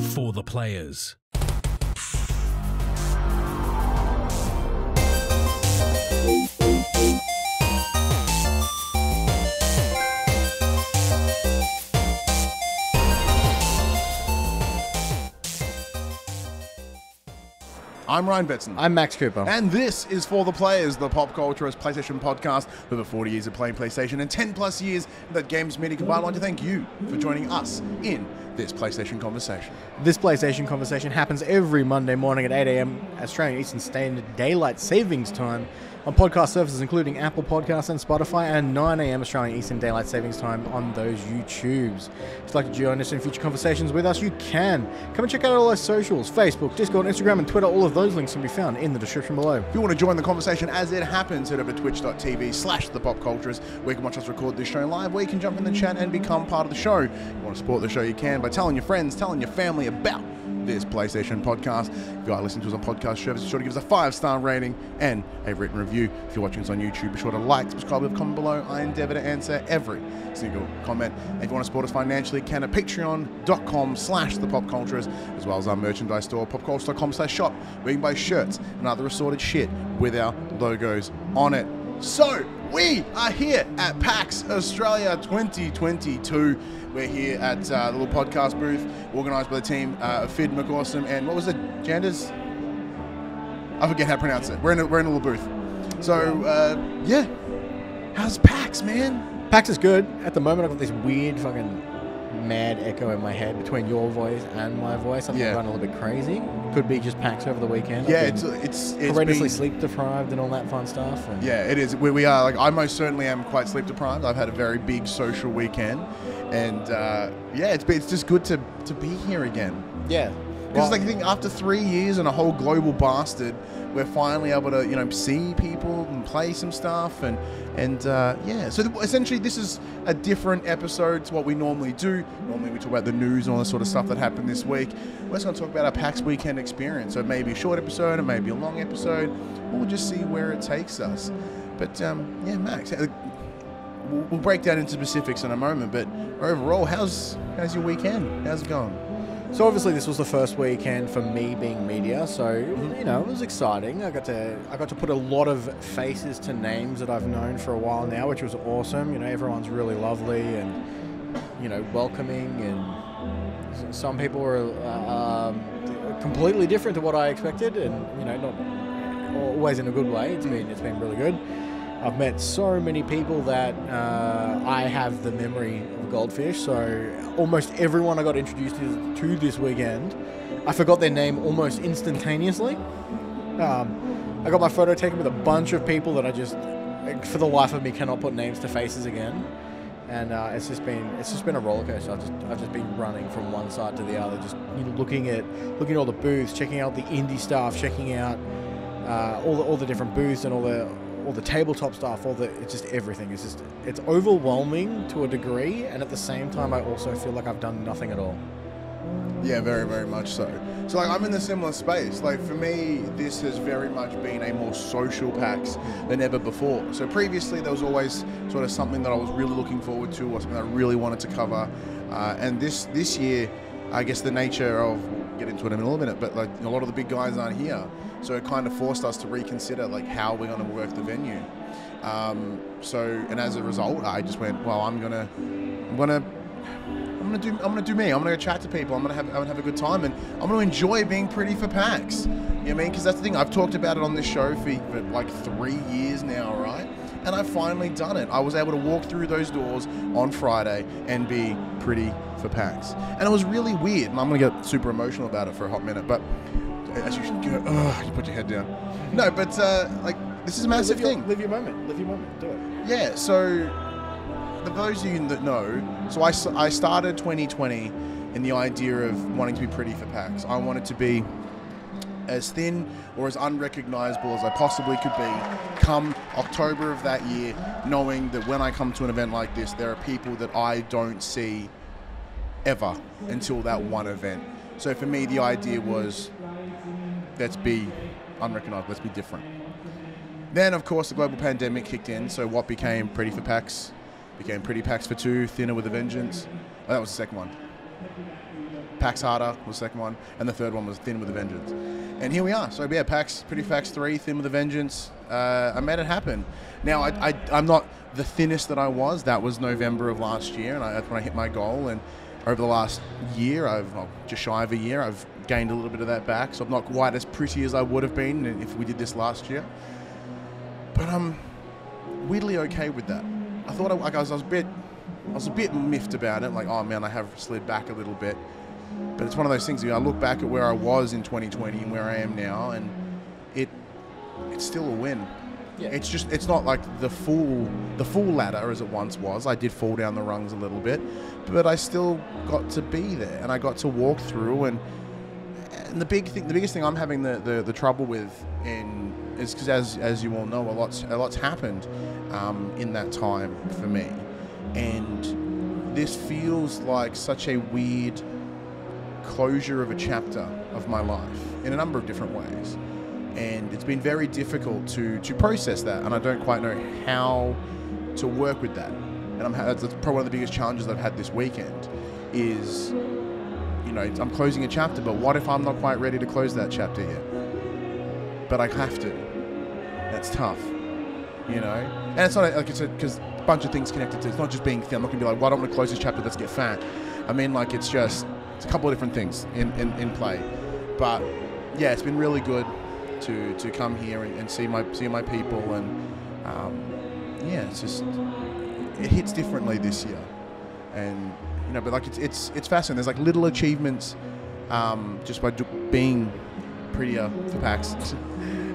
For the players. I'm Ryan Betson. I'm Max Cooper. And this is For the Players, the PopCulturists PlayStation Podcast. With over 40 years of playing PlayStation and 10 plus years that games media combined. I'd like to thank you for joining us in this PlayStation conversation. This PlayStation conversation happens every Monday morning at 8 a.m. Australian Eastern Standard Daylight Savings Time on podcast services including Apple Podcasts and Spotify, and 9 a.m. Australian Eastern Daylight Savings Time on those YouTubes. If you'd like to join us in future conversations with us, you can. Come and check out all our socials, Facebook, Discord, Instagram, and Twitter. All of those links can be found in the description below. If you want to join the conversation as it happens, head over to twitch.tv/thepopculturists, where you can watch us record this show live, where you can jump in the chat and become part of the show. If you want to support the show, you can by telling your friends, telling your family about this PlayStation podcast. If you are listening to us on podcast service, be sure to give us a 5-star rating and a written review. If you're watching us on YouTube, be sure to like, subscribe, leave a comment below. I endeavor to answer every single comment. And if you want to support us financially, you can at patreon.com/thepopculturists, as well as our merchandise store, popculturists.com/shop, where you can buy shirts and other assorted shit with our logos on it. So, we are here at PAX Australia 2022. We're here at the little podcast booth, organised by the team of Fid McAwesome and what was it, Janders? I forget how to pronounce it. We're in a little booth. So, yeah. How's PAX, man? PAX is good. At the moment, I've got this weird fucking mad echo in my head between your voice and my voice. I'm going a little bit crazy. Could be just PAX over the weekend. Yeah, it's horrendously sleep deprived and all that fun stuff. And yeah, it is. We are. Like, I most certainly am quite sleep deprived. I've had a very big social weekend, and yeah, it's just good to be here again. Yeah, because I think after 3 years and a whole global bastard, we're finally able to see people and play some stuff and yeah. So essentially, this is a different episode to what we normally do. Normally, we talk about the news and all the sort of stuff that happened this week. We're just going to talk about our PAX weekend experience. So it may be a short episode, it may be a long episode. We'll just see where it takes us. But yeah, Max, we'll break down into specifics in a moment. But overall, how's your weekend? How's it going? So obviously this was the first weekend for me being media, so it was exciting. I got to put a lot of faces to names that I've known for a while now, which was awesome. Everyone's really lovely and welcoming, and some people were completely different to what I expected, and not always in a good way. It's been really good. I've met so many people that I have the memory of goldfish, so almost everyone I got introduced to this weekend, I forgot their name almost instantaneously. I got my photo taken with a bunch of people that I just, for the life of me, cannot put names to faces again. And it's just been a roller coaster. I've just been running from one side to the other, just looking at all the booths, checking out the indie stuff, checking out all the different booths and all the tabletop stuff, it's just everything. It's overwhelming to a degree, and at the same time, I also feel like I've done nothing at all. Yeah, very, very much so. So, I'm in a similar space. For me, this has very much been a more social PAX than ever before. So previously, there was always sort of something that I was really looking forward to, or something I really wanted to cover. And this year, I guess the nature of, we'll get into it in a little minute, but a lot of the big guys aren't here. So it kind of forced us to reconsider how we're going to work the venue. And as a result, I just went, well, I'm gonna do me. I'm gonna go chat to people. I'm gonna have a good time, and I'm gonna enjoy being pretty for PAX. You know what I mean? Because that's the thing. I've talked about it on this show for 3 years now, right? And I've finally done it. I was able to walk through those doors on Friday and be pretty for PAX, and it was really weird. And I'm gonna get super emotional about it for a hot minute, but. As you should go, you put your head down. No, but this is a massive thing. Live your moment. Do it. Yeah. So, for those of you that know, so I started 2020 in the idea of wanting to be pretty for PAX. I wanted to be as thin or as unrecognizable as I possibly could be come October of that year, knowing that when I come to an event like this, there are people that I don't see ever until that one event. So for me, the idea was, let's be unrecognizable, let's be different. Then, of course, the global pandemic kicked in, so what became Pretty for PAX became Pretty PAX for 2, Thinner with a Vengeance. Oh, that was the second one. PAX Harder was the second one, and the third one was Thin with a Vengeance. And here we are. So yeah, Pretty PAX 3, Thin with a Vengeance. I made it happen. Now I'm not the thinnest that I was. That was November of last year, and that's when I hit my goal. And over the last year, just shy of a year, I've gained a little bit of that back. So I'm not quite as pretty as I would have been if we did this last year. But I'm weirdly okay with that. I thought I was a bit miffed about it. Like, oh man, I have slid back a little bit. But it's one of those things. I look back at where I was in 2020 and where I am now, and it's still a win. Yeah. It's not like the full ladder as it once was. I did fall down the rungs a little bit, but I still got to be there, and I got to walk through. And the biggest thing I'm having the trouble with is because as you all know, a lot's happened in that time for me, and this feels like such a weird closure of a chapter of my life in a number of different ways. And it's been very difficult to process that, and I don't quite know how to work with that. And that's probably one of the biggest challenges I've had this weekend is, I'm closing a chapter, but what if I'm not quite ready to close that chapter yet? But I have to. That's tough, And it's not like because a bunch of things connected to it. It's not just being thin. I'm not going to be like, well, I don't want to close this chapter, let's get fat. I mean, like, it's a couple of different things in play. But yeah, it's been really good to come here and see my people, and it hits differently this year, and but like it's fascinating. There's like little achievements just by being prettier for PAX.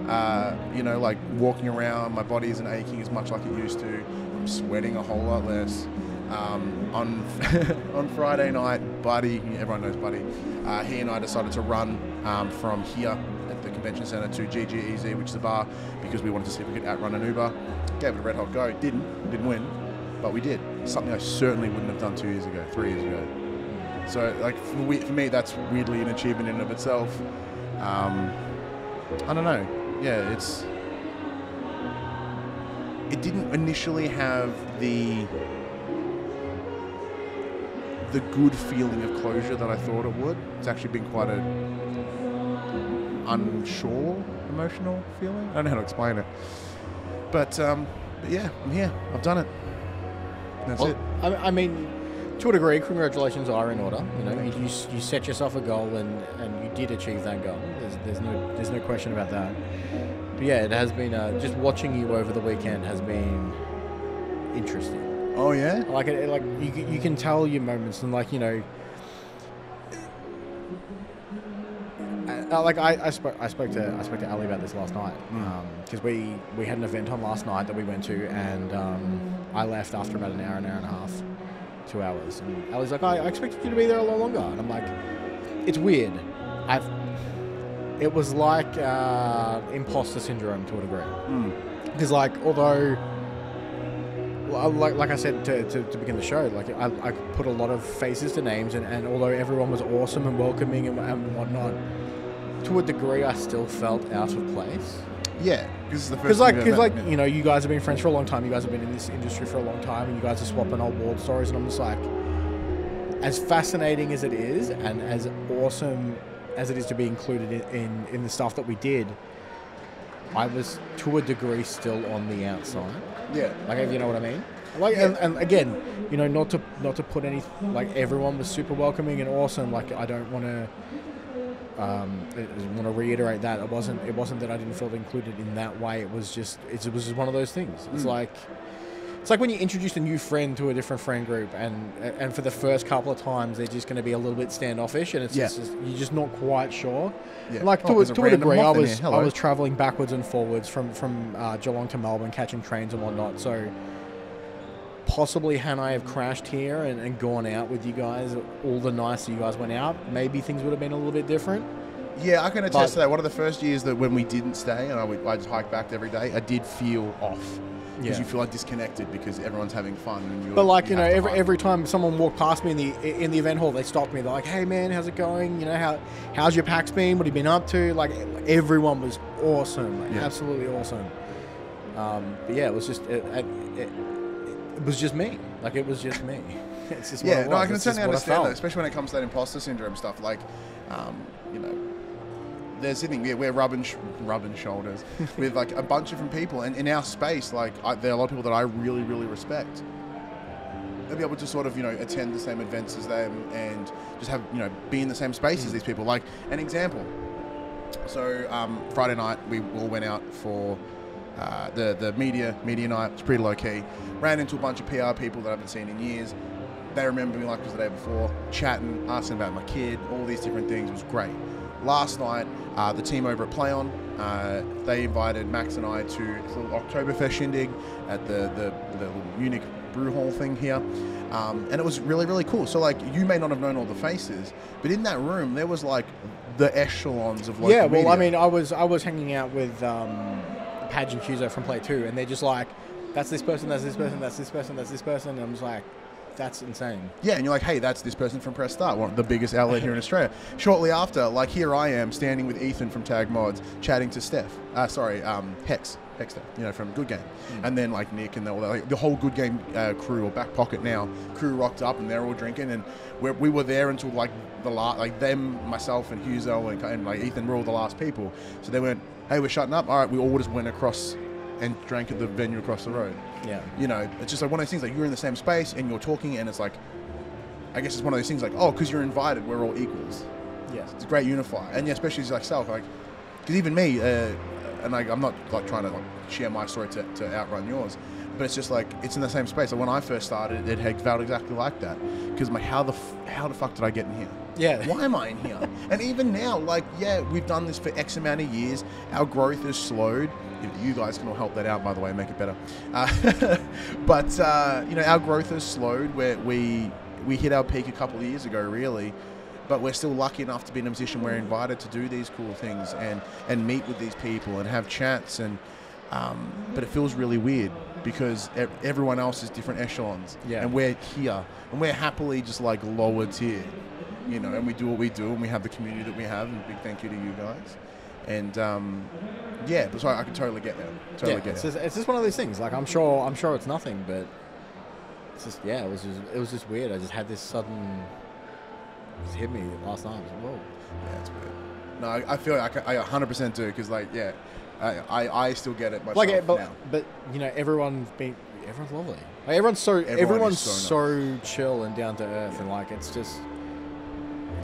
Like walking around, my body isn't aching as much like it used to. I'm sweating a whole lot less. On Friday night, Buddy, everyone knows Buddy, he and I decided to run from here at the convention center to GGEZ, which is a bar, because we wanted to see if we could outrun an Uber. Gave it a red hot go. Didn't win, but we did. Something I certainly wouldn't have done 3 years ago. So like for me, that's weirdly an achievement in and of itself. I don't know. Yeah, it didn't initially have the good feeling of closure that I thought it would. It's actually been quite a unsure emotional feeling. I don't know how to explain it. But yeah, I'm here. I've done it. That's it. I mean, to a degree, congratulations are in order. You set yourself a goal and you did achieve that goal. There's no question about that. But yeah, it has been just watching you over the weekend has been interesting. Oh yeah, like you can tell your moments, and I spoke to Ali about this last night because we had an event on last night that we went to, and I left after about an hour and a half, 2 hours, and Ali's like, I expected you to be there a lot longer, and I'm like, it's weird. It was like imposter syndrome to a degree, because although. Like I said to begin the show, I put a lot of faces to names, and although everyone was awesome and welcoming and whatnot, to a degree I still felt out of place. Yeah, because you guys have been friends for a long time, you guys have been in this industry for a long time, and you guys are swapping old war stories, and I'm just like, as fascinating as it is, and as awesome as it is to be included in the stuff that we did, I was to a degree still on the outside. Yeah, if you know what I mean. And again, not to put any, everyone was super welcoming and awesome. I don't want to reiterate that it wasn't that I didn't feel included in that way. It was just one of those things. It's like when you introduce a new friend to a different friend group, and for the first couple of times they're just going to be a little bit standoffish, and it's just you're just not quite sure. Yeah. To a degree, I was traveling backwards and forwards from Geelong to Melbourne, catching trains and whatnot. So possibly had I have crashed here and gone out with you guys all the nights that you guys went out, maybe things would have been a little bit different. Yeah, I can attest to that. One of the first years that when we didn't stay and I just hiked back every day, I did feel off. Because you feel disconnected because everyone's having fun. And every time someone walked past me in the event hall, they stopped me. They're like, "Hey man, how's it going? How's your PAX been? What have you been up to?" Everyone was awesome, absolutely awesome. But yeah, it was just it was just me. It was just me. It's just yeah, what it no, I was. can It's certainly just what I understand that, felt. especially when it comes to that imposter syndrome stuff. Like, you know, there's something we're rubbing shoulders with like a bunch of different people, and in our space, like there are a lot of people that I really, really respect. They'll be able to sort of, you know, attend the same events as them and just have, you know, be in the same space as these people. Like an example. So Friday night we all went out for the media night. It's pretty low key. Ran into a bunch of PR people that I haven't seen in years. They remember me like it was the day before, chatting, asking about my kid, all these different things. It was great. Last night, the team over at Play On, they invited Max and I to a little Oktoberfest shindig at the little Munich brew hall thing here, and it was really, really cool. So like, you may not have known all the faces, but in that room there was like the echelons of local Yeah, well, media. I mean, I was hanging out with Padge and Cuso from Play 2, and they're just like, that's this person, that's this person, that's this person, that's this person, and I was like, that's insane. Yeah, and you're like, hey, that's this person from Press Start, one of the biggest outlet here in Australia. Shortly after, like, here I am standing with Ethan from Tag Mods, chatting to Hex, you know, from Good Game, and then like Nick and all that, like, the whole Good Game crew, or Back Pocket now crew, rocked up, and they're all drinking, and we were there until like the last, like them, myself, and Huzo and like Ethan were all the last people. So they went, hey, we're shutting up. All right, we all just went across and drank at the venue across the road. Yeah. You know, it's just like one of those things, like you're in the same space and you're talking, and it's like, I guess it's one of those things like, oh, because you're invited, we're all equals. Yes. It's a great unifier. And yeah, especially as like self, like, because even me, and like, I'm not like trying to like share my story to outrun yours, but it's just like, it's in the same space. Like when I first started, it had felt exactly like that. Because I'm like, how the fuck did I get in here? Yeah. Why am I in here? And even now, like, yeah, we've done this for X amount of years. Our growth has slowed. You guys can all help that out, by the way, make it better. But you know, our growth has slowed. Where we hit our peak a couple of years ago, really. But we're still lucky enough to be in a position where we're invited to do these cool things and meet with these people and have chats. And but it feels really weird because everyone else is different echelons. Yeah. And we're here. And we're happily just like lower tier. You know, and we do what we do, and we have the community that we have, and big thank you to you guys. And yeah, but so I can totally get there. It's just one of those things. Like I'm sure it's nothing, but it's just, yeah, it was just weird. I just had this sudden, just hit me last night. I was like, whoa. Yeah, it's weird. No, I feel like I 100% do, because like, yeah, I still get it myself like, now. but you know, everyone's lovely. Like, everyone's so chill and down to earth, and like it's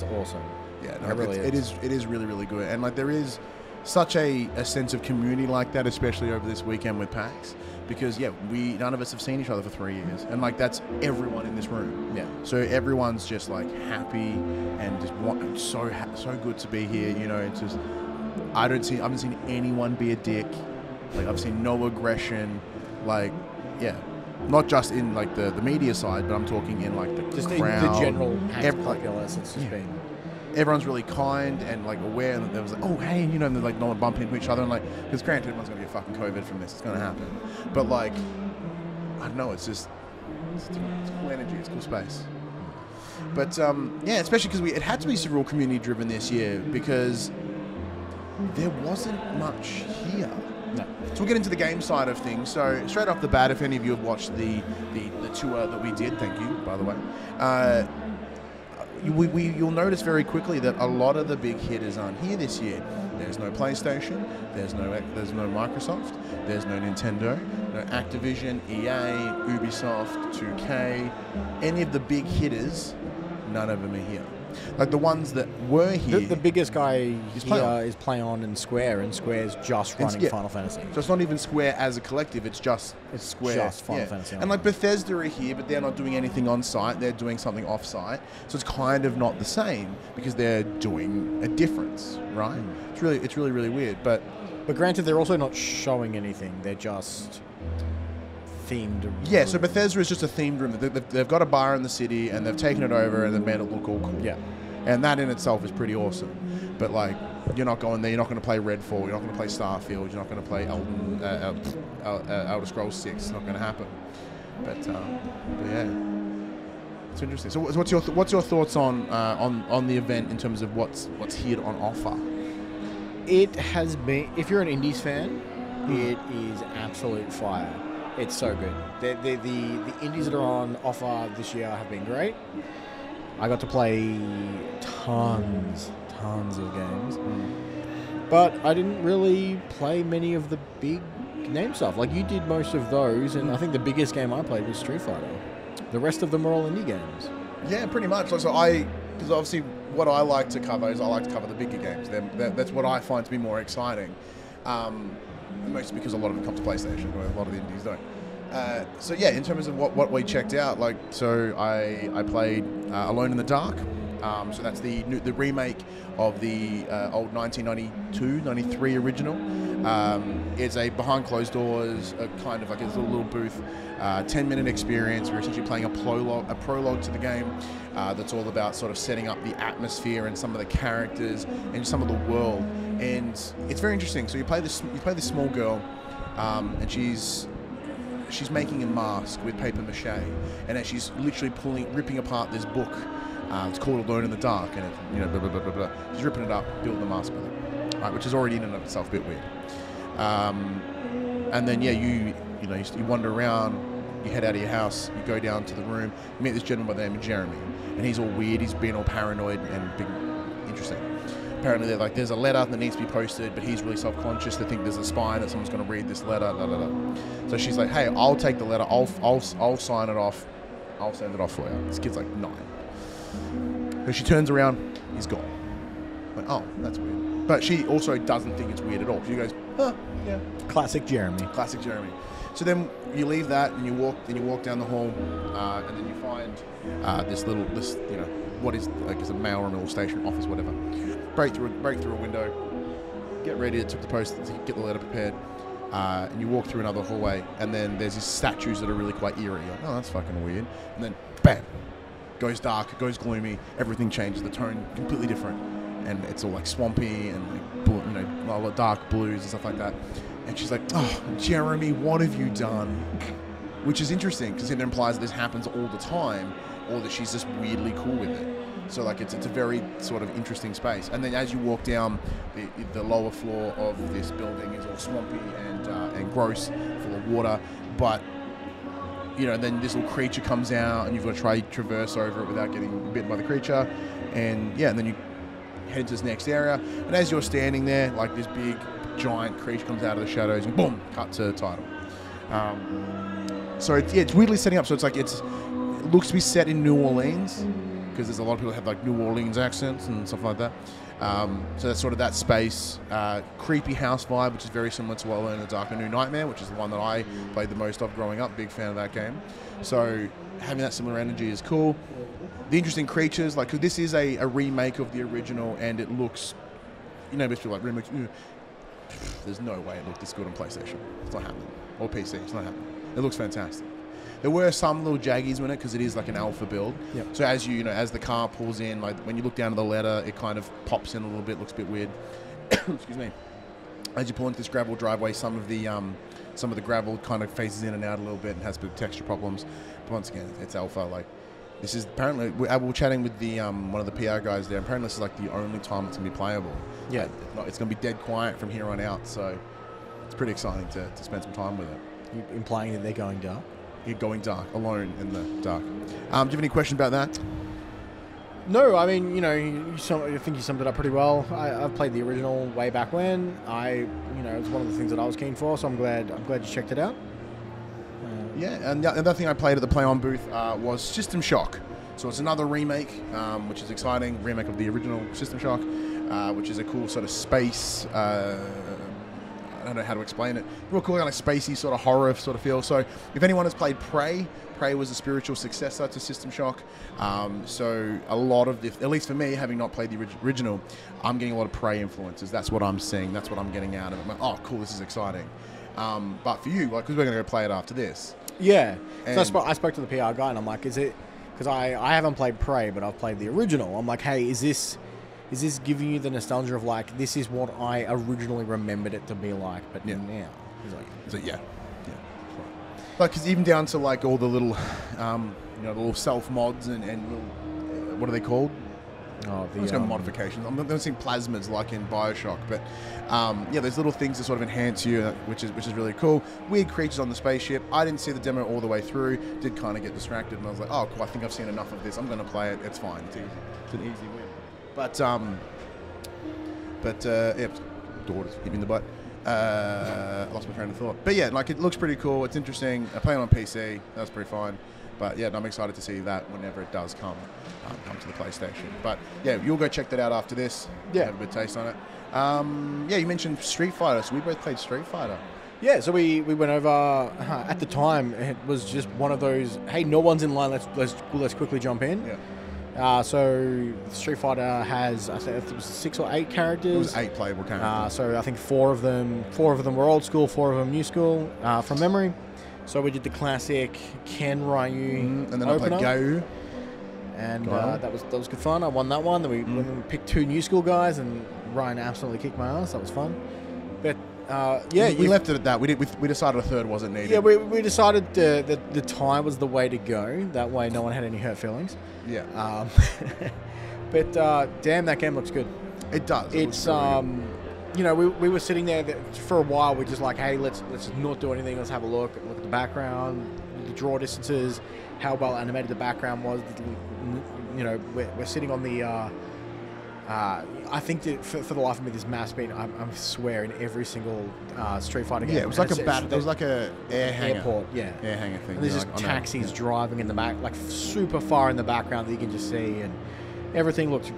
awesome. Yeah, no, it is really, really good. And like, there is such a sense of community like that, especially over this weekend with PAX, because yeah, none of us have seen each other for 3 years, and like that's everyone in this room. Yeah. So everyone's just like happy and just so good to be here. You know, it's just I haven't seen anyone be a dick. Like I've seen no aggression. Like yeah. Not just in like the media side, but I'm talking in like the crowd. The general PAX populace. It's just been. Everyone's really kind and like aware, and there was like, oh hey, you know, and they're like not bumping into each other, and like, because granted, everyone's gonna get fucking COVID from this. It's gonna happen, but like, I don't know. It's cool energy. It's cool space. But yeah, especially because it had to be real community driven this year, because there wasn't much here. No. So we'll get into the game side of things. So straight off the bat, if any of you have watched the tour that we did, thank you, by the way, you'll notice very quickly that a lot of the big hitters aren't here this year. There's no PlayStation, there's no Microsoft, there's no Nintendo, no Activision, EA, Ubisoft, 2K, any of the big hitters, none of them are here. Like the ones that were here. The biggest guy is Play On and Square, and Square's just running Final Fantasy. So it's not even Square as a collective, it's Square. Just Final Fantasy. And like Bethesda are here, but they're not doing anything on site, they're doing something off site. So it's kind of not the same, because they're doing a difference, right? It's really, really weird. But granted, they're also not showing anything, they're just themed. Yeah, so Bethesda is just a themed room. They've got a bar in the city, and they've taken it over, and they've made it look all cool. Yeah. And that in itself is pretty awesome. But like, you're not going there, you're not going to play Redfall, you're not going to play Starfield, you're not going to play Elder Scrolls 6. It's not going to happen. But yeah, it's interesting. So what's your thoughts on the event in terms of what's here on offer? It has been, if you're an Indies fan, it is absolute fire. It's so good. The indies that are on offer this year have been great. I got to play tons of games. But I didn't really play many of the big name stuff. Like, you did most of those, and I think the biggest game I played was Street Fighter. The rest of them are all indie games. Yeah, pretty much. Because obviously what I like to cover is I like to cover the bigger games. That's what I find to be more exciting. Mostly because a lot of them come to PlayStation, where a lot of the indies don't. So yeah, in terms of what we checked out, like, so I played Alone in the Dark. So that's the remake of the old 1992-93 original. It's a behind closed doors, a kind of like a little booth, 10-minute experience. We're essentially playing a prologue to the game that's all about sort of setting up the atmosphere and some of the characters and some of the world. And it's very interesting. So you play this small girl, and she's making a mask with paper mache, and as she's literally ripping apart this book. It's called Alone in the Dark, and it, blah, blah, blah, blah, blah. She's ripping it up, building the mask with it, right, which is already in and of itself a bit weird. And then you wander around, you head out of your house, you go down to the room, you meet this gentleman by the name of Jeremy, and he's all weird, he's being all paranoid and big, interesting. Apparently, there's a letter that needs to be posted, but he's really self-conscious. They think there's a spy that someone's going to read this letter. Blah, blah, blah. So she's like, "Hey, I'll take the letter. I'll sign it off. I'll send it off for you." This kid's like 9. So she turns around, he's gone. Like, oh, that's weird. But she also doesn't think it's weird at all. She goes, "Huh, yeah." Classic Jeremy. Classic Jeremy. So then you leave that and you walk down the hall, and then you find this what is, I guess, a mail room, or station office, whatever. Break through a window, get ready to take the post, get the letter prepared, and you walk through another hallway, and then there's these statues that are really quite eerie. You're like, oh, that's fucking weird. And then, bam, goes dark, it goes gloomy, everything changes, the tone completely different, and it's all like swampy and like blue, dark blues and stuff like that. And she's like, "Oh, Jeremy, what have you done?" Which is interesting because it implies that this happens all the time, or that she's just weirdly cool with it. So like it's a very sort of interesting space. And then as you walk down, the lower floor of this building is all swampy and gross, full of water. But then this little creature comes out, and you've got to try to traverse over it without getting bitten by the creature. And yeah, and then you head to this next area. And as you're standing there, like this big giant creature comes out of the shadows, and boom, cut to title. So it's weirdly setting up. So it's like it looks to be set in New Orleans, because there's a lot of people that have like New Orleans accents and stuff like that. So that's sort of that space. Creepy house vibe, which is very similar to Alone in the Dark, A New Nightmare, which is the one that I played the most of growing up. Big fan of that game. So having that similar energy is cool. The interesting creatures, like, 'cause this is a remake of the original, and it looks, most people like remakes. There's no way it looked this good on PlayStation. It's not happening. Or PC. It's not happening. It looks fantastic. There were some little jaggies in it because it is like an alpha build. Yep. So as as the car pulls in, like when you look down to the letter, it kind of pops in a little bit, looks a bit weird. Excuse me. As you pull into this gravel driveway, some of the gravel kind of phases in and out a little bit and has a bit of texture problems. But once again, it's alpha. Like, this is apparently, we're chatting with the one of the PR guys there. Apparently, this is like the only time it's gonna be playable. Yeah. It's gonna be dead quiet from here on out. So it's pretty exciting to spend some time with it. You're implying that they're going dark? You're going dark, alone in the dark. Do you have any question about that? No, I mean, I think you summed it up pretty well. I've played the original way back when. It's one of the things that I was keen for, so I'm glad you checked it out. Yeah, and the other thing I played at the Play On booth was System Shock. So it's another remake, which is exciting. Remake of the original System Shock, which is a cool sort of space. I don't know how to explain it. Real cool, kind of spacey sort of horror sort of feel. So if anyone has played Prey was a spiritual successor to System Shock. So a lot of at least for me, having not played the original, I'm getting a lot of Prey influences. That's what I'm seeing. That's what I'm getting out of it. I'm like, oh, cool, this is exciting. But for you, because we're going to go play it after this. Yeah. So I spoke to the PR guy, and I'm like, is it... Because I haven't played Prey, but I've played the original. I'm like, hey, is this giving you the nostalgia of, like, this is what I originally remembered it to be like, but now? He's like... So, yeah. Like, because even down to, like, all the little, the little self-mods and little, what are they called? Oh, There's no modifications. I'm not seeing plasmids like in Bioshock, but yeah, there's little things that sort of enhance you, which is really cool. Weird creatures on the spaceship. I didn't see the demo all the way through. Did kind of get distracted, and I was like, oh, cool, I think I've seen enough of this. I'm going to play it. It's fine. It's easy. It's an easy win. But yeah, daughters hit me in the butt. I lost my train of thought. But yeah, like it looks pretty cool. It's interesting. I play it on PC. That's pretty fine. But yeah, I'm excited to see that whenever it does come to the PlayStation. But yeah, you'll go check that out after this. Yeah. Have a bit of taste on it. Yeah, you mentioned Street Fighter. So we both played Street Fighter. Yeah, so we went over. At the time, it was just one of those. Hey, no one's in line. Let's quickly jump in. Yeah. So Street Fighter has, I think it was 6 or 8 characters. It was 8 playable characters. So I think 4 of them were old school, 4 of them new school from memory. So we did the classic Ken Ryu and then opener. I played Gau. And that was good fun. I won that one. Then we picked 2 new school guys, and Ryan absolutely kicked my ass. That was fun. But yeah, we left it at that. We decided a third wasn't needed. Yeah, we decided that the tie was the way to go. That way, no one had any hurt feelings. Yeah. But damn, that game looks good. It does. It's you know, we were sitting there for a while. We're just like, hey, let's not do anything. Let's have a look at the background, the draw distances, how well animated the background was. You know, we're sitting on the. I think that for the life of me, this map's been, I swear, in every single Street Fighter game. Yeah, it was like it was like a air hangar. Airport, yeah. Air hangar thing. And there's just taxis driving in the back, like super far in the background that you can just see, and everything looked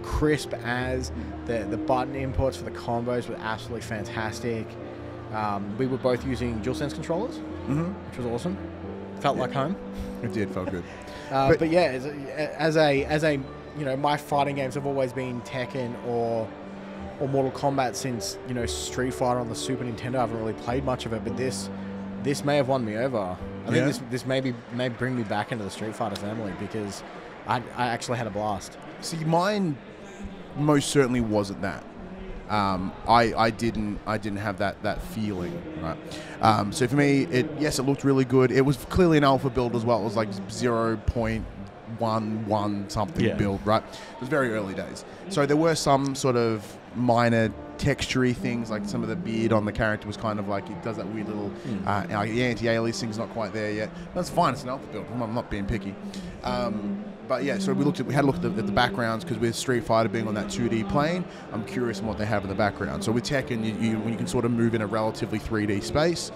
crisp as the button inputs for the combos were absolutely fantastic. We were both using DualSense controllers, which was awesome. Felt like home. It did, felt good. But yeah, as a you know, my fighting games have always been Tekken or Mortal Kombat since, you know, Street Fighter on the Super Nintendo. I haven't really played much of it, but this may have won me over. I think this may bring me back into the Street Fighter family because I actually had a blast. See, mine most certainly wasn't that. I didn't have that feeling, right? So for me, it looked really good. It was clearly an alpha build as well. It was like 0.11 something build, right? It was very early days. So there were some sort of minor textury things, like some of the beard on the character was kind of like, it does that weird little the anti-aliasing's not quite there yet. That's fine, it's an alpha build. I'm not being picky. But yeah, so we had a look at the backgrounds, because with Street Fighter being on that 2D plane, I'm curious on what they have in the background. So with Tekken, when you can sort of move in a relatively 3D space,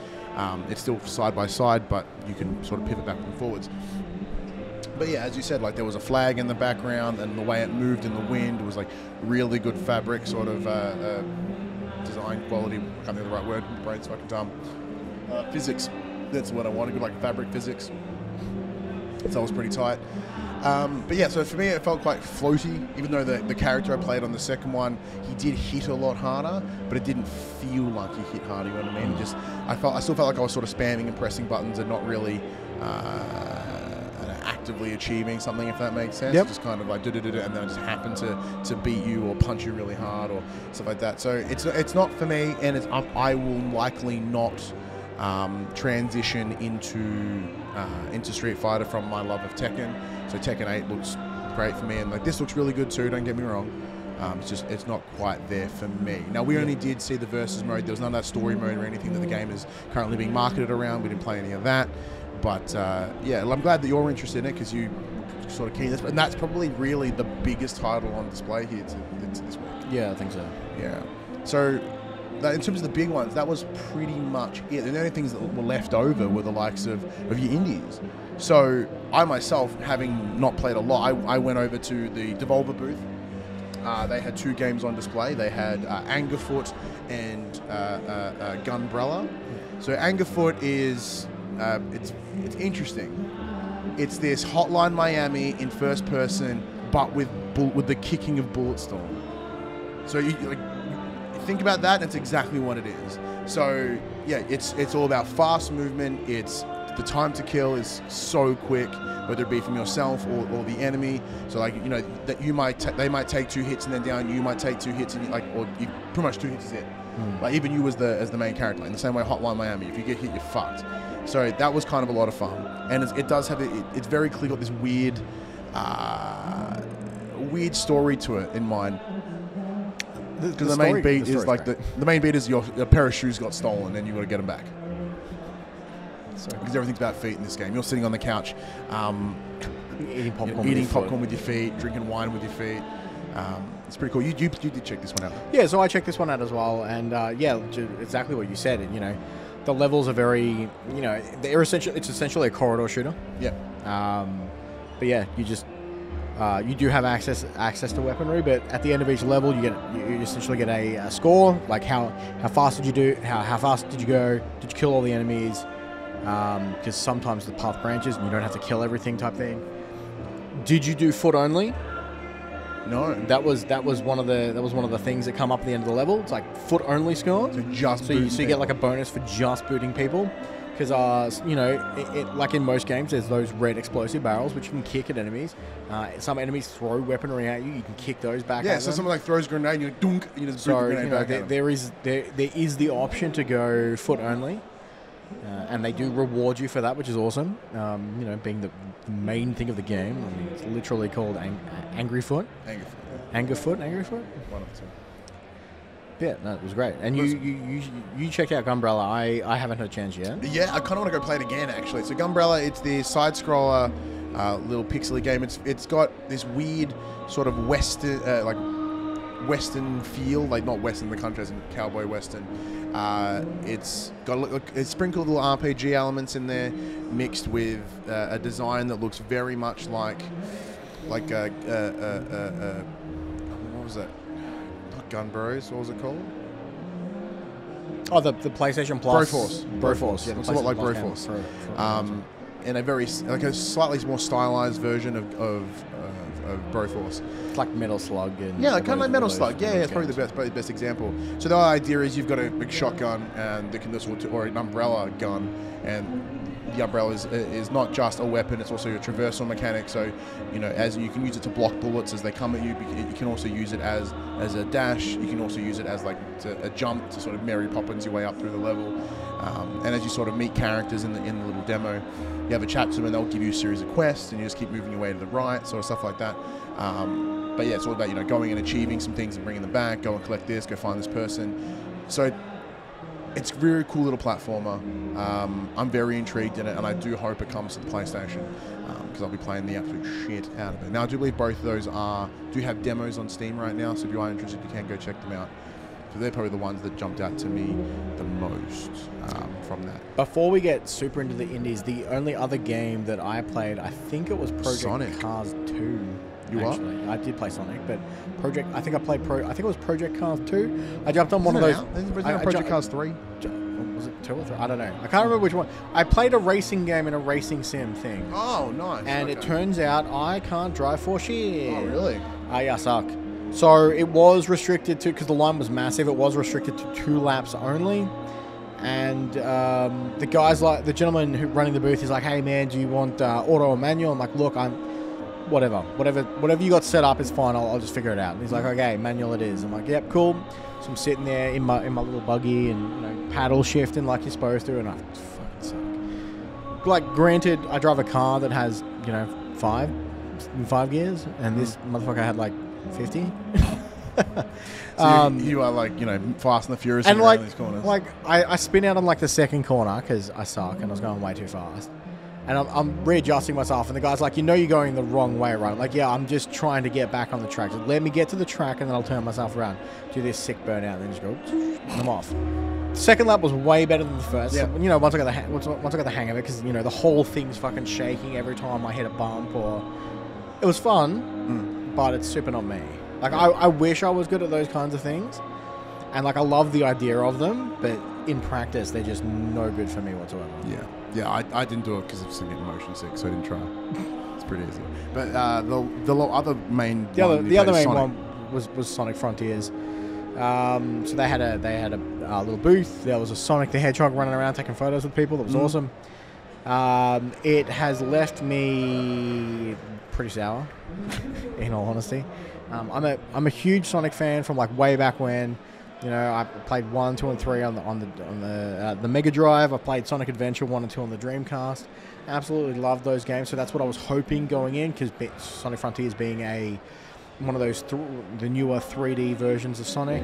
it's still side by side, but you can sort of pivot back and forwards. But yeah, as you said, like there was a flag in the background, and the way it moved in the wind was like really good fabric, sort of design quality. I can't think of the right word. Brain's fucking dumb. Physics. That's what I wanted. Good, like fabric physics. So that was pretty tight. But yeah, so for me, it felt quite floaty. Even though the character I played on the second one, he did hit a lot harder, but it didn't feel like he hit harder. You know what I mean? I still felt like I was sort of spamming and pressing buttons and not really. Actively achieving something, if that makes sense. Just kind of like and then I just happen to beat you or punch you really hard or stuff like that. So it's not for me, and I will likely not transition into Street Fighter from my love of Tekken. So Tekken 8 looks great for me, and like this looks really good too. Don't get me wrong. It's not quite there for me. Now, we only did see the versus mode. There was none of that story mode or anything that the game is currently being marketed around. We didn't play any of that. But yeah, I'm glad that you're interested in it, because you sort of keen this, and that's probably really the biggest title on display here this week. Yeah, I think so. Yeah. So in terms of the big ones, that was pretty much it. The only things that were left over were the likes of your indies. So I myself, having not played a lot, I went over to the Devolver booth. They had 2 games on display. They had Angerfoot and Gunbrella. So Angerfoot is it's interesting. It's this Hotline Miami in first person, but with the kicking of Bulletstorm. So you think about that, and it's exactly what it is. So yeah, it's all about fast movement. It's the time to kill is so quick, whether it be from yourself or the enemy. So like, you know, that they might take 2 hits and then down. You might take 2 hits and or you pretty much 2 hits is it. Like even you as the main character, in the same way Hotline Miami, if you get hit, you're fucked. So that was kind of a lot of fun, and it does have it's very clear, got this weird weird story to it in mind. Because the main story- beat the is story's like great. the main beat is your a pair of shoes got stolen and you got to get them back. So Because everything's about feet in this game. You're sitting on the couch, eating popcorn, eating popcorn with your feet, drinking wine with your feet. It's pretty cool. You did check this one out. Yeah, so I checked this one out as well, and exactly what you said. You know, the levels are very, you know, it's essentially a corridor shooter. Yeah. But yeah, you just you do have access to weaponry, but at the end of each level, you essentially get a score, like how fast did you do, how fast did you go, did you kill all the enemies? Because sometimes the path branches and you don't have to kill everything type thing. Did you do foot only? No. That was one of the things that come up at the end of the level. It's like foot only score. So you get like a bonus for just booting people. Because you know, like in most games, there's those red explosive barrels which you can kick at enemies. Some enemies throw weaponry at you. You can kick those back. Yeah. at So them. someone like throws a grenade, and you dunk, and you just boot So the grenade you know, back at them. there is the option to go foot only. And they do reward you for that, which is awesome. You know, being the main thing of the game. I mean, it's literally called Angry Foot. Anger Foot. One of the two. Yeah, no, it was great. And you checked out Gunbrella. I haven't had a chance yet. Yeah, I kind of want to go play it again, actually. So Gunbrella, it's the side-scroller little pixely game. It's got this weird sort of Western feel, like not Western the country as in cowboy Western. It's sprinkled little RPG elements in there, mixed with a design that looks very much like what was that? Not Gun Bros. What was it called? Oh, the PlayStation Plus. Broforce. Yeah, the It's a lot like PlayStation Plus Broforce. game. And a slightly more stylized version of Broforce. It's like Metal Slug. And Yeah, kind of like Metal those- Slug. Yeah, those it's probably games. the best example. So the idea is you've got a big shotgun and or an umbrella gun, and the umbrella is not just a weapon; it's also a traversal mechanic. So, you know, as you can use it to block bullets as they come at you, you can also use it as a dash. You can also use it as like a jump to sort of Mary Poppins your way up through the level. And as you sort of meet characters in the little demo, you have a chat to them and they'll give you a series of quests, and you just keep moving your way to the right, sort of stuff like that. But yeah, it's all about, you know, going and achieving some things and bringing them back. Go and collect this. Go find this person. So it's a very cool little platformer. I'm very intrigued in it, and I do hope it comes to the PlayStation because I'll be playing the absolute shit out of it. Now, I do believe both of those do have demos on Steam right now, so if you are interested, you can go check them out. So they're probably the ones that jumped out to me the most from that. Before we get super into the indies, the only other game that I played, I think it was Project Sonic. Cars 2. You what? Actually, I did play Sonic, but I think it was Project Cars 2. I jumped on one of Isn't those. it now? Isn't Project Cars 3? Was it 2 or 3? I don't know. I can't remember which one. I played a racing game and a racing sim thing. Oh, nice. And okay. it turns out I can't drive for shit. Oh, really? I suck. So it was restricted to, because the line was massive, it was restricted to 2 laps only. And the gentleman who running the booth is like, hey man, do you want auto or manual? I'm like, look, whatever you got set up is fine. I'll just figure it out. And he's like, okay, manual it is. I'm like, yep, cool. So I'm sitting there in my little buggy and, you know, paddle shifting like you're supposed to, and I fucking suck. Like, granted, I drive a car that has, you know, 5 gears, and this motherfucker had like 50. So you are like, you know, Fast and the Furious and around these corners. like I spin out on like the second corner because I suck and I was going way too fast. And I'm readjusting myself, and the guy's like, you know you're going the wrong way, right? I'm like, yeah, I'm just trying to get back on the track. So let me get to the track, and then I'll turn myself around. Do this sick burnout, and then just go, and I'm off. Second lap was way better than the first. Yeah. You know, once I got the hang of it, because, you know, the whole thing's fucking shaking every time I hit a bump, or... It was fun, but it's super not me. Like, I wish I was good at those kinds of things, and, like, I love the idea of them, but in practice, they're just no good for me whatsoever. Yeah, I didn't do it because of getting motion sick, so I didn't try. It's pretty easy. But the other main The other main Sonic. one was Sonic Frontiers. So they had a little booth. There was a Sonic the Hedgehog running around taking photos with people. That was awesome. It has left me pretty sour, in all honesty. I'm a huge Sonic fan from like way back when. You know, I played 1, 2, and 3 on the Mega Drive. I played Sonic Adventure 1 and 2 on the Dreamcast. Absolutely loved those games. So that's what I was hoping going in, because Sonic Frontiers being a one of those the newer 3D versions of Sonic,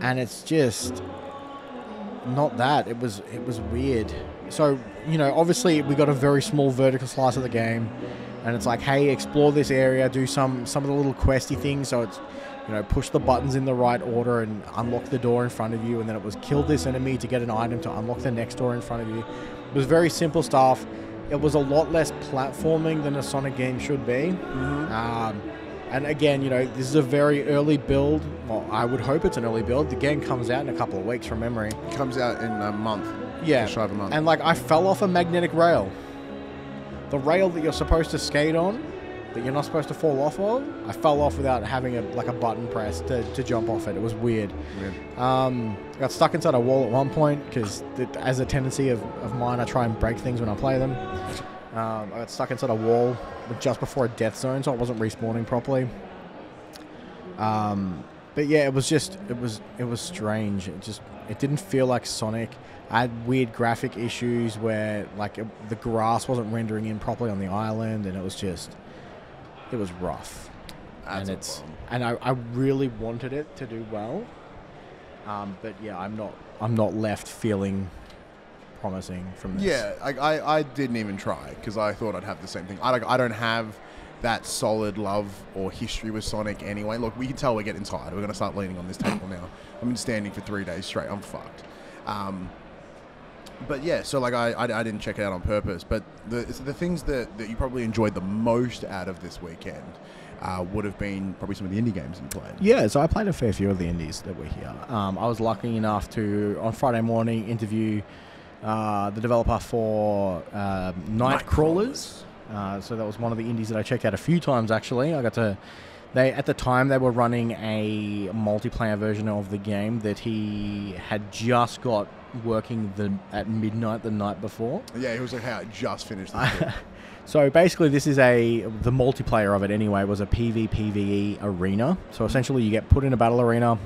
and it's just not that. It was weird. So, you know, obviously we got a very small vertical slice of the game, and it's like, hey, explore this area, do some of the little questy things. So it's, you know, push the buttons in the right order and unlock the door in front of you, and then it was kill this enemy to get an item to unlock the next door in front of you. It was very simple stuff. It was a lot less platforming than a Sonic game should be. And again, you know, this is a very early build. Well, I would hope it's an early build. The game comes out in a couple of weeks from memory. It comes out in a month. Yeah. Just shy of a month. And like, I fell off a magnetic rail. The rail that you're supposed to skate on, that you're not supposed to fall off of, I fell off without having a button press to jump off it. It was weird. I got stuck inside a wall at one point because, as a tendency of mine, I try and break things when I play them. I got stuck inside a wall just before a death zone, so I wasn't respawning properly. But yeah, it was strange. It didn't feel like Sonic. I had weird graphic issues where the grass wasn't rendering in properly on the island, and it was rough. That's and I really wanted it to do well. But yeah, I'm not left feeling promising from this. Yeah, I didn't even try because I thought I'd have the same thing. I don't have that solid love or history with Sonic anyway. Look, we can tell we're getting tired. We're going to start leaning on this table now. I've been standing for 3 days straight. I'm fucked. But yeah, so I didn't check it out on purpose. But the things that you probably enjoyed the most out of this weekend would have been probably some of the indie games you played. Yeah, so I played a fair few of the indies that were here. I was lucky enough to, on Friday morning, interview the developer for Nightcrawlers. So that was one of the indies that I checked out a few times, actually. At the time, they were running a multiplayer version of the game that he had just got working at midnight the night before. Yeah, he was like, "How I just finished this." So basically, the multiplayer of it anyway was a PvPvE arena. So essentially, you get put in a battle arena.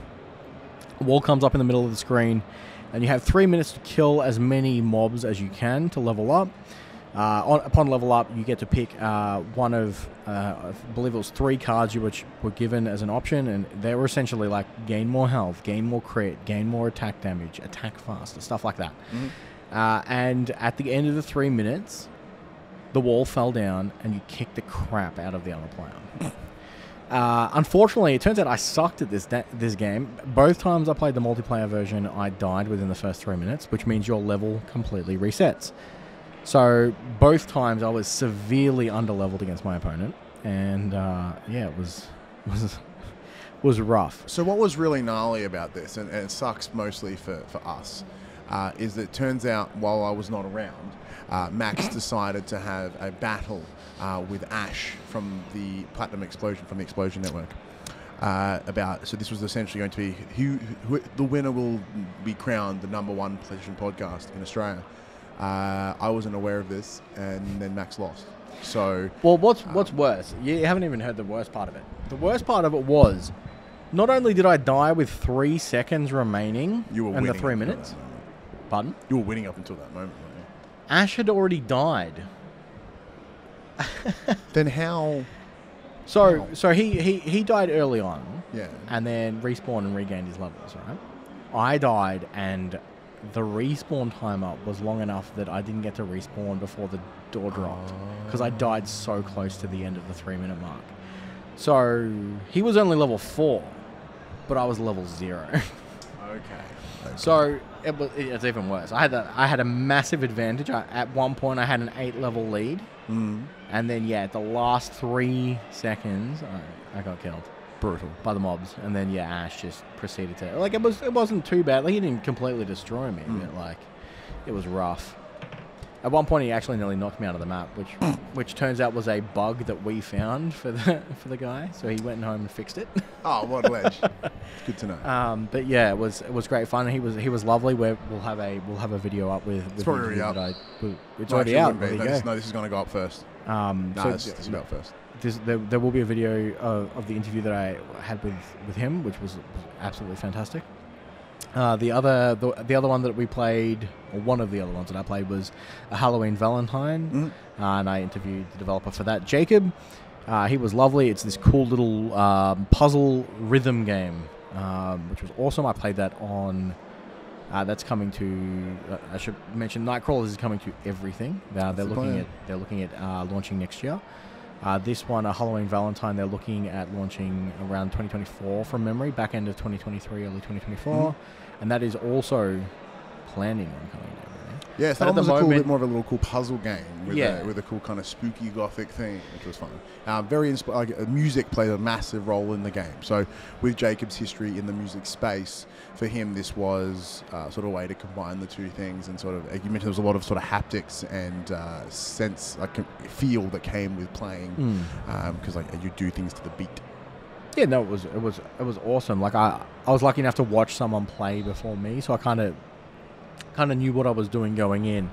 A wall comes up in the middle of the screen, and you have 3 minutes to kill as many mobs as you can to level up. Upon level up, you get to pick one of, I believe it was 3 cards which were given as an option, and they were essentially like gain more health, gain more crit, gain more attack damage, attack faster, stuff like that. And at the end of the 3 minutes, the wall fell down and you kicked the crap out of the other player. Unfortunately, it turns out I sucked at this game. Both times I played the multiplayer version, I died within the first 3 minutes, which means your level completely resets. So both times I was severely underleveled against my opponent, and yeah, it was rough. So what was really gnarly about this, and it sucks mostly for us, is that it turns out while I was not around, Max decided to have a battle with Ash from the Platinum Explosion, from the Explosion Network. So this was essentially going to be who the winner will be crowned the #1 PlayStation podcast in Australia. I wasn't aware of this, and then Max lost. So, well, what's worse? You haven't even heard the worst part of it. The worst part of it was, not only did I die with 3 seconds remaining in the 3 minutes. Pardon? You were winning up until that moment, weren't you? Ash had already died. Then how? So he died early on. Yeah. And then respawned and regained his levels, right? I died, and the respawn timer was long enough that I didn't get to respawn before the door dropped because I died so close to the end of the 3 minute mark. So he was only level 4, but I was level 0. Okay. So it's even worse. I had a massive advantage. At one point I had an 8 level lead, and then at the last 3 seconds I got killed. Brutal. By the mobs, and then Ash just proceeded to it wasn't too bad. He didn't completely destroy me, but it was rough. At one point, he actually nearly knocked me out of the map, which turns out was a bug that we found for the guy. So he went home and fixed it. Oh, what a ledge! It's good to know. But yeah, it was great fun. He was lovely. We'll have a video up with. It's probably already up. It's already out. No, this is going to go up first. This is about first. There will be a video of the interview that I had with him, which was absolutely fantastic. The other one that we played, or one of the other ones that I played, was a Halloween Valentine, and I interviewed the developer for that, Jacob. He was lovely. It's this cool little puzzle rhythm game, which was awesome. I played that on... that's coming to... I should mention, Nightcrawlers is coming to everything. They're looking at launching next year. This one, Halloween Valentine, they're looking at launching around 2024 from memory, back end of 2023, early 2024. And that is also planning on coming out. Yeah, so that was a bit more of a little cool puzzle game with a cool kind of spooky gothic theme, which was fun. Music played a massive role in the game. So with Jacob's history in the music space, for him this was sort of a way to combine the two things, and sort of, like you mentioned, there was a lot of sort of haptics and sense, like feel that came with playing, because like you do things to the beat. Yeah, no, it was awesome. Like I was lucky enough to watch someone play before me, so I kind of knew what I was doing going in.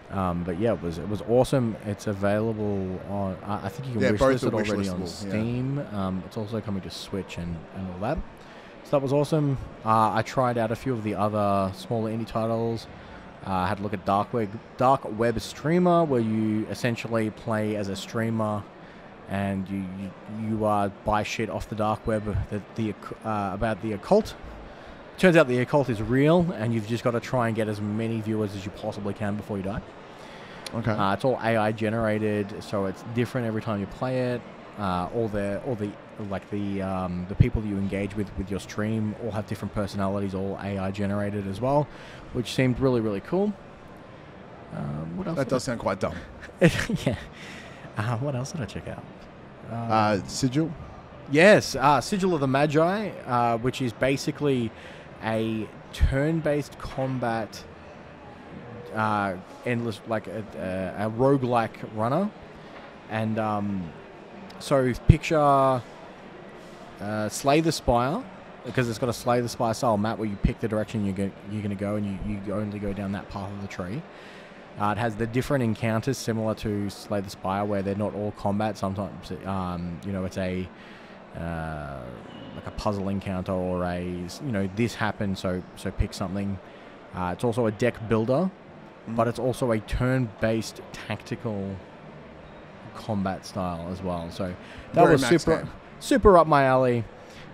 But yeah, it was awesome. It's available on... I think you can wishlist it already on Steam. Yeah. It's also coming to Switch and all that. So that was awesome. I tried out a few of the other smaller indie titles. I had a look at Dark Web Streamer, where you essentially play as a streamer and you buy shit off the dark web about the occult. Turns out the occult is real, and you've just got to try and get as many viewers as you possibly can before you die. Okay. It's all AI generated, so it's different every time you play it. All the people that you engage with your stream all have different personalities, all AI generated as well, which seemed really, really cool. What else? That does sound quite dumb. Yeah. What else did I check out? Sigil. Yes, Sigil of the Magi, which is basically a turn-based combat, endless, like a roguelike runner. And so picture Slay the Spire, because it's got a Slay the Spire style map where you pick the direction you're going to go, and you only go down that path of the tree. It has the different encounters similar to Slay the Spire, where they're not all combat. Sometimes, it's a... like a puzzle encounter, or this happened, so pick something. It's also a deck builder, but it's also a turn-based tactical combat style as well. So that was super up my alley.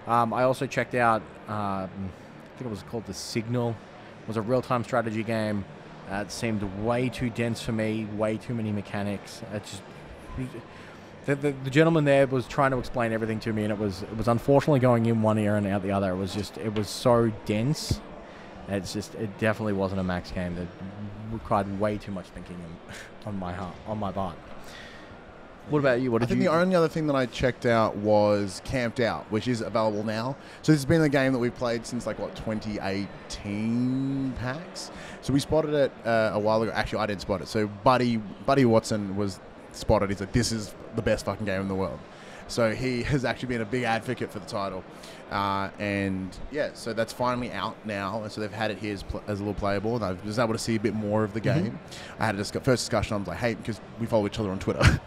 I also checked out, I think it was called The Signal. It was a real-time strategy game. It seemed way too dense for me, way too many mechanics. The gentleman there was trying to explain everything to me, and it was unfortunately going in one ear and out the other. It was so dense. It definitely wasn't a max game. That required way too much thinking on my part. What about you? I think the only other thing that I checked out was Camped Out, which is available now. So this has been a game that we've played since 2018 PAX. So we spotted it a while ago. Actually, I didn't spot it. So Buddy Watson was spotted. He's like, this is the best fucking game in the world. So he has actually been a big advocate for the title. And yeah, so that's finally out now. And so they've had it here as a little playable. And I was able to see a bit more of the game. I had a first discussion. I was like, hey, because we follow each other on Twitter.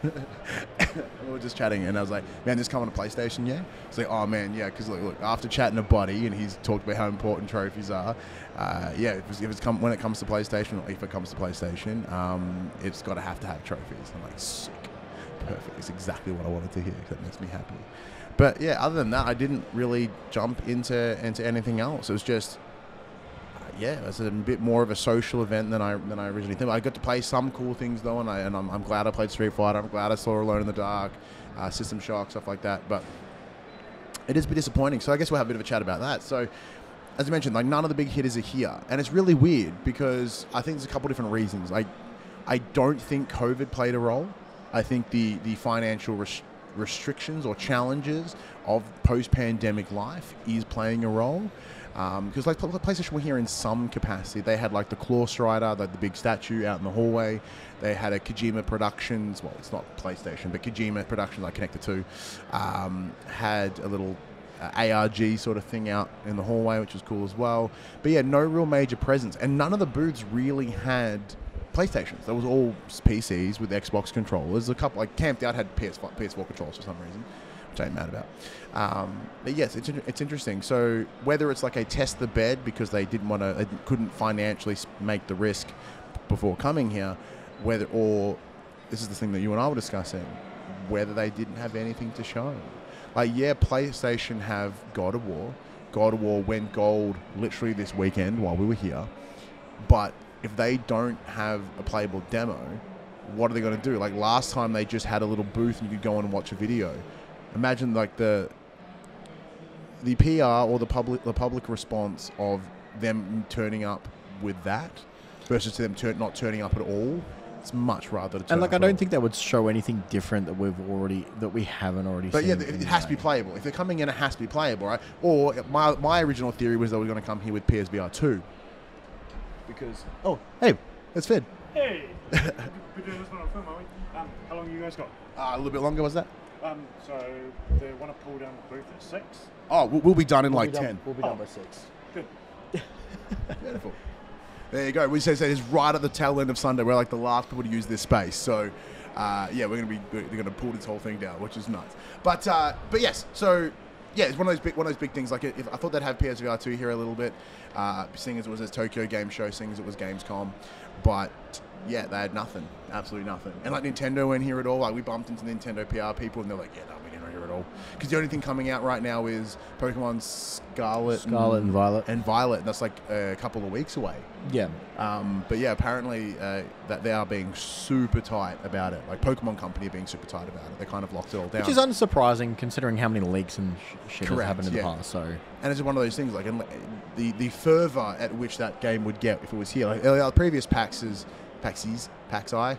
We were just chatting, and I was like, man, this coming to PlayStation, yeah? It's like, oh man, yeah, because look, after chatting to Buddy, and he's talked about how important trophies are, when it comes to PlayStation, or if it comes to PlayStation, it's got to have trophies. I'm like, sick. Perfect. It's exactly what I wanted to hear. That makes me happy. But yeah, other than that, I didn't really jump into anything else. It was just, it was a bit more of a social event than I originally thought. I got to play some cool things though, and I'm glad I played Street Fighter. I'm glad I saw Alone in the Dark, System Shock, stuff like that. But it is a bit disappointing. So I guess we'll have a bit of a chat about that. So as I mentioned, none of the big hitters are here, and it's really weird because I think there's a couple different reasons. I don't think COVID played a role. I think the financial restrictions or challenges of post-pandemic life is playing a role. Because PlayStation were here in some capacity. They had the Claw Strider, the big statue out in the hallway. They had a Kojima Productions, well, it's not PlayStation, but Kojima Productions I connected to, had a little ARG sort of thing out in the hallway, which was cool as well. But yeah, no real major presence. And none of the booths really had PlayStations. That was all PCs with Xbox controllers. A couple, Camped Out had PS4 controllers for some reason, which I ain't mad about. But yes, it's interesting. So whether it's a test the bed because they couldn't financially make the risk before coming here, or this is the thing that you and I were discussing, whether they didn't have anything to show. Like, yeah, PlayStation have God of War. God of War went gold literally this weekend while we were here. But if they don't have a playable demo, what are they going to do? Like, last time they just had a little booth and you could go on and watch a video. Imagine, like, the PR or the public response of them turning up with that versus them not turning up at all. It's much rather to turn and like up I don't at think that would show anything different that we haven't already but seen. But yeah, it has to be playable. If they're coming in, it has to be playable, right? Or my original theory was they were going to come here with PSVR 2. Because hey, it's Fed. Hey, we're doing this one on film, aren't we? How long you guys got? A little bit longer, was that? So they want to pull down the booth at 6. Oh, we'll be done in 10. We'll be done by 6. Good. Beautiful. There you go. We say it's right at the tail end of Sunday. We're like the last people to use this space. So, yeah, they're going to pull this whole thing down, which is nuts. But yes. So, yeah, it's one of those big things. Like, if I thought they'd have PSVR 2 here a little bit, seeing as it was a Tokyo Game Show, seeing as it was Gamescom, but yeah, they had nothing, absolutely nothing. And like Nintendo weren't here at all. Like, we bumped into Nintendo PR people, and they're like, yeah, no, we didn't here at all. Because the only thing coming out right now is Pokemon Scarlet and Violet. And Violet, and that's like a couple of weeks away. Yeah. But yeah, apparently that they are being super tight about it. Like, Pokemon Company are being super tight about it. They kind of locked it all down. Which is unsurprising considering how many leaks and shit has happened in the past. So. And it's one of those things, like, the fervor at which that game would get if it was here. Like, the previous PAX I,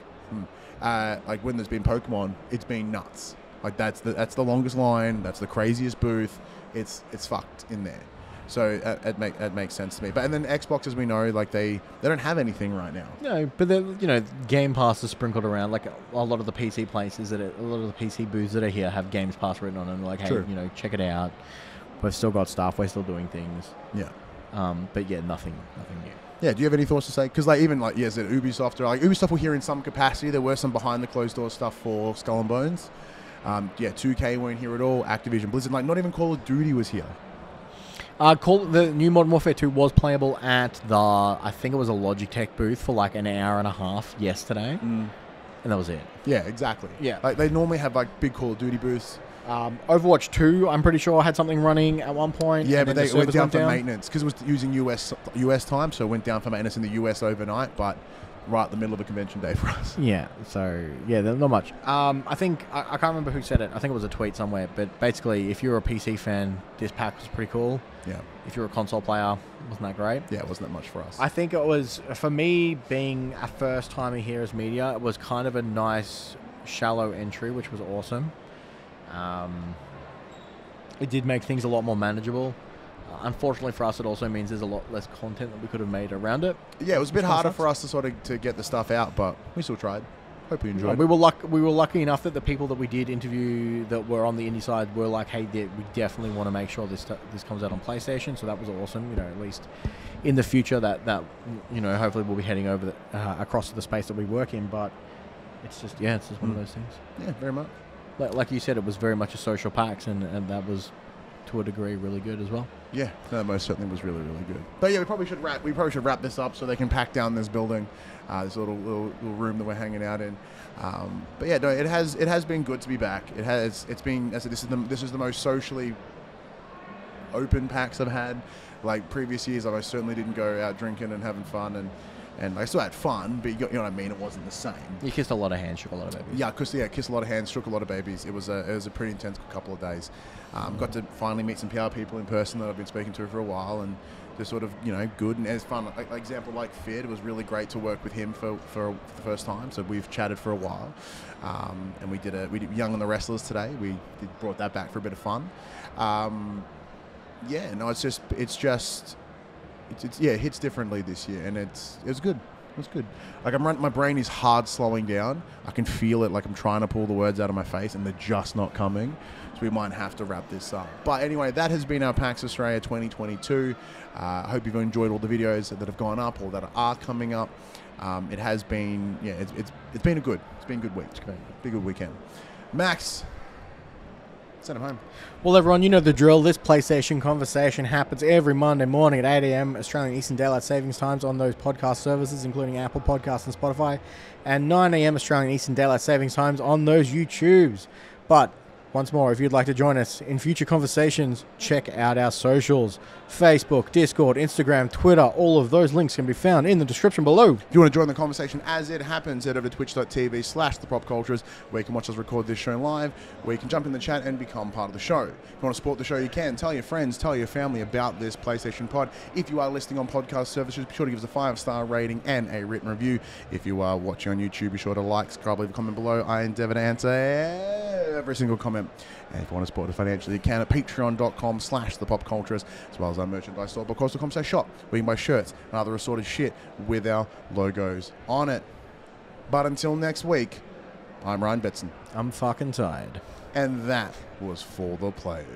like, when there's been Pokemon, it's been nuts. Like, that's the longest line. That's the craziest booth. It's fucked in there. So it makes sense to me. But and then Xbox, as we know, like they don't have anything right now. No, but Game Pass is sprinkled around. Like a lot of the PC places a lot of the PC booths that are here have Games Pass written on them. Like, hey, True. Check it out. We've still got stuff. We're still doing things. Yeah. But yeah, nothing new. Yeah, do you have any thoughts to say? Because Ubisoft are like, Ubisoft will hear in some capacity. There were some behind the closed door stuff for Skull and Bones. 2K weren't here at all. Activision Blizzard, like, not even Call of Duty was here. The new Modern Warfare 2 was playable at I think it was a Logitech booth for like an hour and a half yesterday, and that was it. Yeah, exactly. Yeah, like they normally have like big Call of Duty booths. Overwatch 2, I'm pretty sure had something running at one point. Yeah, but they went down for maintenance because it was using US time, so it went down for maintenance in the US overnight, but right in the middle of a convention day for us. Yeah, so yeah, not much. I think I can't remember who said it. I think it was a tweet somewhere, but basically, if you're a PC fan, this pack was pretty cool. Yeah. If you're a console player, wasn't that great? Yeah, it wasn't that much for us. I think it was, for me, being a first timer here as media, it was kind of a nice, shallow entry, which was awesome. It did make things a lot more manageable. Unfortunately for us, it also means there's a lot less content that we could have made around it. Yeah, it was a bit harder for us to sort of to get the stuff out, but we still tried. Hope you enjoyed. We were lucky enough that the people that we did interview that were on the indie side were like, hey, we definitely want to make sure this comes out on PlayStation. So that was awesome. At least in the future that hopefully we'll be heading over across to the space that we work in. But it's just one of those things. Yeah, very much. Like you said, it was very much a social PAX, and that was to a degree really good as well. Yeah, that most certainly was really, really good. But yeah, we probably should wrap this up so they can pack down this building, this little room that we're hanging out in. But yeah, no, it has been good to be back. It's been, as I said, this is the most socially open PAX I've had. Like previous years, I most certainly didn't go out drinking and having fun, and I still had fun, but you know what I mean. It wasn't the same. You kissed a lot of hands, shook a lot of babies. Yeah, kissed a lot of hands, shook a lot of babies. It was a pretty intense couple of days. Got to finally meet some PR people in person that I've been speaking to for a while, and just sort of good and it's fun. Like example, like Fid, it was really great to work with him for the first time. So we've chatted for a while, and we did Young and the Wrestlers today. We brought that back for a bit of fun. It hits differently this year, and it was good. It was good. Like my brain is hard slowing down. I can feel it. Like I'm trying to pull the words out of my face, and they're just not coming. So we might have to wrap this up. But anyway, that has been our PAX Australia 2022. I hope you've enjoyed all the videos that have gone up or that are coming up. It has been it's been a good week. It's been a good weekend. Max, Send them home. Well, everyone, you know the drill. This PlayStation conversation happens every Monday morning at 8 a.m. Australian Eastern Daylight Savings Times on those podcast services, including Apple Podcasts and Spotify, and 9 a.m. Australian Eastern Daylight Savings Times on those YouTubes. But once more, if you'd like to join us in future conversations, check out our socials. Facebook, Discord, Instagram, Twitter, all of those links can be found in the description below. If you want to join the conversation as it happens, head over to twitch.tv/thepopculturists, where you can watch us record this show live, where you can jump in the chat and become part of the show. If you want to support the show, you can. Tell your friends, tell your family about this PlayStation Pod. If you are listening on podcast services, be sure to give us a 5-star rating and a written review. If you are watching on YouTube, be sure to like, subscribe, leave a comment below. I endeavor to answer every single comment. And if you want to support it financially, you can at patreon.com/thepopculturists, as well as our merchandise store, podcast.com/shop, where you can buy shirts and other assorted shit with our logos on it. But until next week, I'm Ryan Betson. I'm fucking tired. And that was For the Players.